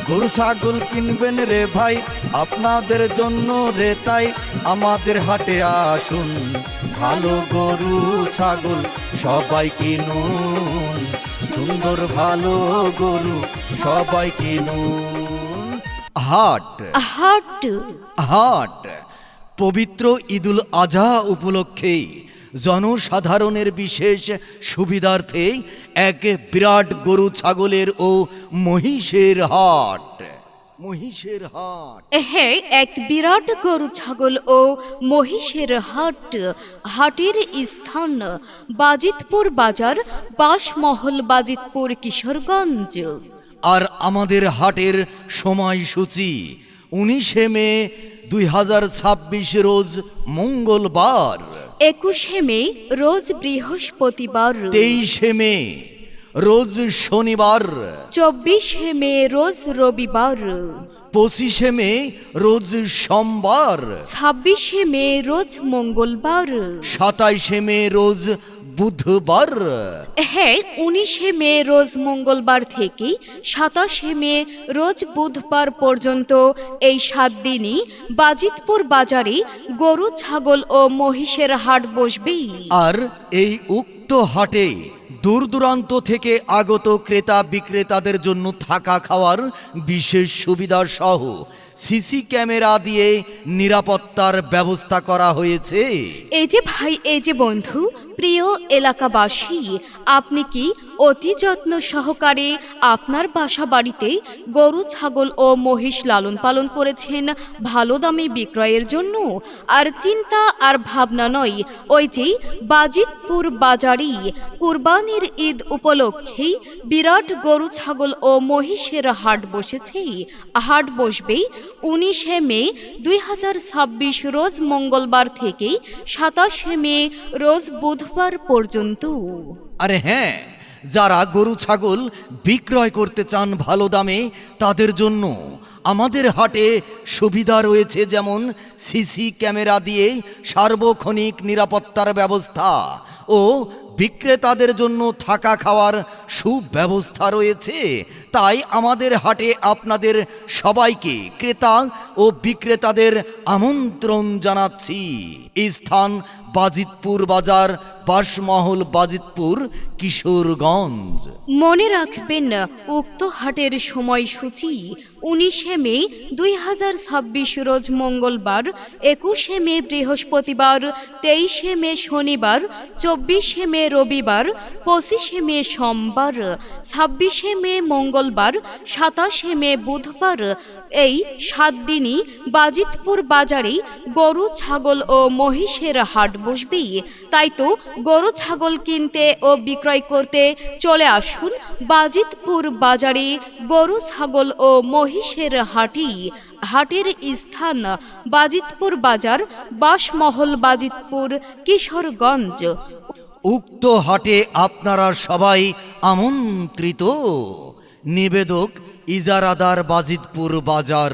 গরু ছাগল কিনবেন রে ভাই আপনাদের জন্য রে, তাই আমাদের হাটে আসুন, ভালো গরু ছাগল সবাই কিনুন, সুন্দর ভালো গরু সবাই কিনুন। হাট হাট হাট পবিত্র ঈদুল আজহা উপলক্ষে জনসাধারণের বিশেষ সুবিধার্থে এক বিরাট গরু ছাগলের ও মহিষের হাট। মহিষের হাট, হ্যাঁ, এক বিরাট গরু ছাগল ও মহিষের হাট। হাটের স্থান বাজিতপুর বাজার, বাঁশমহল, বাজিতপুর, কিশোরগঞ্জ। আর আমাদের হাটের সময়সূচি 19 মে 2026 রোজ মঙ্গলবার, 21 মে রোজ বৃহস্পতিবার, 23 মে রোজ শনিবার, 24 মে রোজ রবিবার, 25 মে রোজ সোমবার, 26 মে রোজ মঙ্গলবার, 27 মে রোজ বুধবার। হ্যাঁ, 19 মে রোজ মঙ্গলবার থেকে 27 মে রোজ বুধবার পর্যন্ত এই 7 দিনই বাজিতপুর বাজারে গরু ছাগল ও মহিষের হাট বসবে। আর এই উক্ত হাটে দূর দূরান্ত থেকে আগত ক্রেতা বিক্রেতাদের জন্য থাকা খাওয়ার বিশেষ সুবিধা সহ সিসি ক্যামেরা দিয়ে নিরাপত্তার ব্যবস্থা করা হয়েছে। এই যে ভাই, এই যে বন্ধু, প্রিয় এলাকাবাসী, আপনি কি অতি যত্ন সহকারে আপনার বাসা বাড়িতে গরু ছাগল ও মহিষ লালন পালন করেছেন ভালো দামে বিক্রয়ের জন্য? আর চিন্তা আর ভাবনা নয়, ওই যে বাজিতপুর বাজারে কুরবানির ঈদ উপলক্ষে বিরাট গরু ছাগল ও মহিষের হাট বসেছে। হাট বসবে 19 মে 2026 রোজ মঙ্গলবার থেকে 27 মে রোজ বুধবার পর্যন্ত। আরে হ্যাঁ, যারা গরু ছাগল বিক্রয় করতে চান ভালো দামে তাদের জন্য আমাদের হাটে সুবিধা রয়েছে, যেমন সিসি ক্যামেরা দিয়ে সার্বক্ষণিক নিরাপত্তার ব্যবস্থা ও বিক্রেতাদের জন্য থাকা খাওয়ার সুব্যবস্থা রয়েছে। তাই আমাদের হাটে আপনাদের সবাইকে, ক্রেতা ও বিক্রেতাদের আমন্ত্রণ জানাচ্ছি। স্থান বাজিতপুর বাজার, বাঁশমহল, বাজিতপুর, কিশোরগঞ্জ। মনে রাখবেন, উক্ত হাটের সময়সূচি 19 মে 2026 রোজ মঙ্গলবার, 21 মে বৃহস্পতিবার, 23 মে শনিবার, 24 মে রবিবার, 25 মে সোমবার, 26 মে মঙ্গলবার, 27 মে বুধবার। এই 7 দিনই বাজিতপুর বাজারে গরু ছাগল ও মহিষের হাট বসবে। তাই তো গরু ছাগল কিনতে ও বিক্রয় করতে চলে আসুন বাজিতপুর বাজারে গরু ছাগল ও মহিষের হাটে। হাটের স্থান বাজিতপুর বাজার, বাঁশমহল, বাজিতপুর, কিশোরগঞ্জ। উক্ত হাটে আপনারা সবাই আমন্ত্রিত। নিবেদক ইজারাদার, বাজিতপুর বাজার।